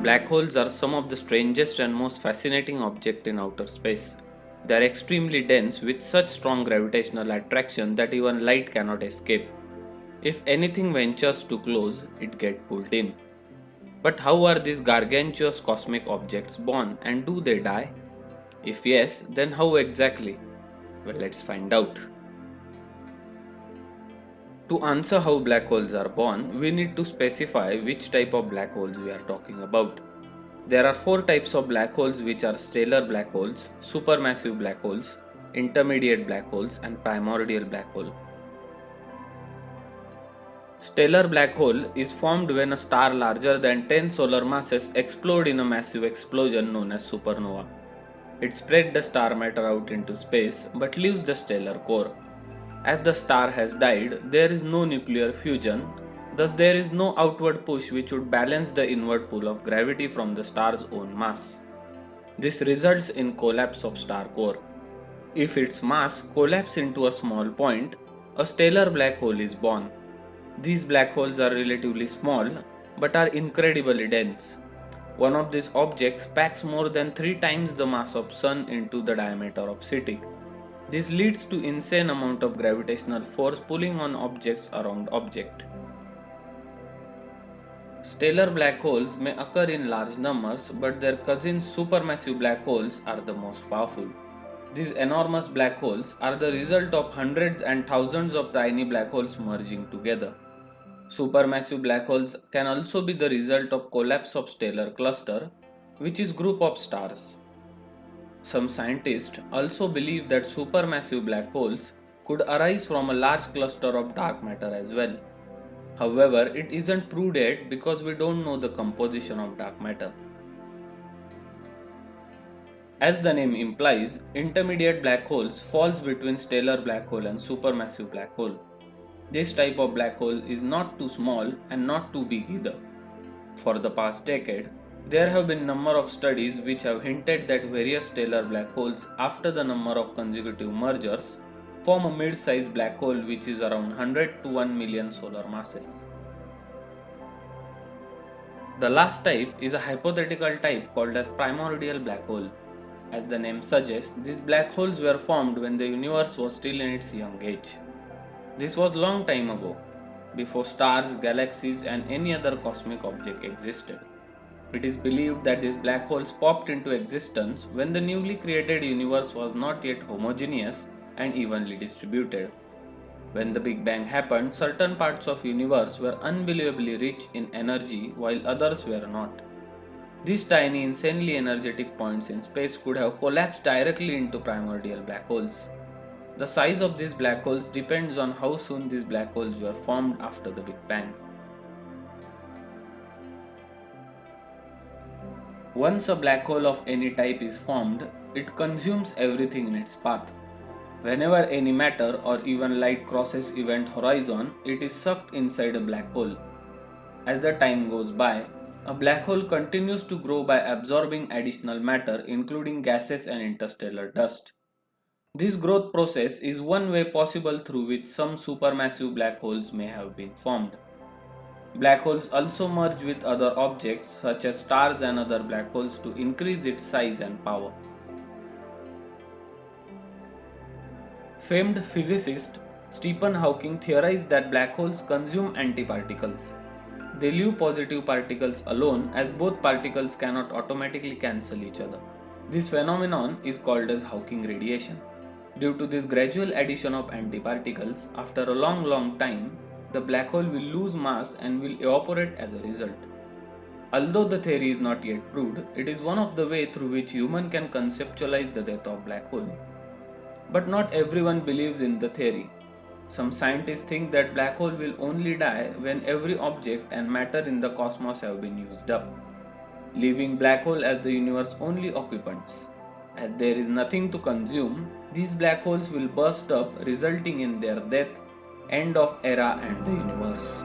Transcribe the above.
Black holes are some of the strangest and most fascinating objects in outer space. They are extremely dense with such strong gravitational attraction that even light cannot escape. If anything ventures too close, it gets pulled in. But how are these gargantuous cosmic objects born and do they die? If yes, then how exactly? Well, let's find out. To answer how black holes are born, we need to specify which type of black holes we are talking about. There are four types of black holes, which are stellar black holes, supermassive black holes, intermediate black holes, and primordial black hole. Stellar black hole is formed when a star larger than 10 solar masses explode in a massive explosion known as supernova. It spreads the star matter out into space but leaves the stellar core. As the star has died, there is no nuclear fusion, thus there is no outward push which would balance the inward pull of gravity from the star's own mass. This results in collapse of star core. If its mass collapses into a small point, a stellar black hole is born. These black holes are relatively small but are incredibly dense. One of these objects packs more than 3 times the mass of Sun into the diameter of city. This leads to insane amount of gravitational force pulling on objects around object. Stellar black holes may occur in large numbers, but their cousin supermassive black holes are the most powerful. These enormous black holes are the result of hundreds and thousands of tiny black holes merging together. Supermassive black holes can also be the result of collapse of stellar cluster, which is group of stars. Some scientists also believe that supermassive black holes could arise from a large cluster of dark matter as well. However, it isn't proved yet because we don't know the composition of dark matter. As the name implies, intermediate black holes falls between stellar black hole and supermassive black hole. This type of black hole is not too small and not too big either. For the past decade, there have been number of studies which have hinted that various stellar black holes after the number of consecutive mergers form a mid-sized black hole which is around 100 to 1 million solar masses. The last type is a hypothetical type called as primordial black hole. As the name suggests, these black holes were formed when the universe was still in its young age. This was long time ago, before stars, galaxies and any other cosmic object existed. It is believed that these black holes popped into existence when the newly created universe was not yet homogeneous and evenly distributed. When the Big Bang happened, certain parts of universe were unbelievably rich in energy while others were not. These tiny, insanely energetic points in space could have collapsed directly into primordial black holes. The size of these black holes depends on how soon these black holes were formed after the Big Bang. Once a black hole of any type is formed, it consumes everything in its path. Whenever any matter or even light crosses event horizon, it is sucked inside a black hole. As the time goes by, a black hole continues to grow by absorbing additional matter including gases and interstellar dust. This growth process is one way possible through which some supermassive black holes may have been formed. Black holes also merge with other objects such as stars and other black holes to increase its size and power. Famed physicist Stephen Hawking theorized that black holes consume antiparticles. They leave positive particles alone as both particles cannot automatically cancel each other. This phenomenon is called as Hawking radiation. Due to this gradual addition of antiparticles, after a long time, the black hole will lose mass and will evaporate as a result. Although the theory is not yet proved, it is one of the ways through which human can conceptualize the death of black hole. But not everyone believes in the theory. Some scientists think that black hole will only die when every object and matter in the cosmos have been used up, leaving black hole as the universe's only occupants. As there is nothing to consume, these black holes will burst up, resulting in their death, end of era and the universe.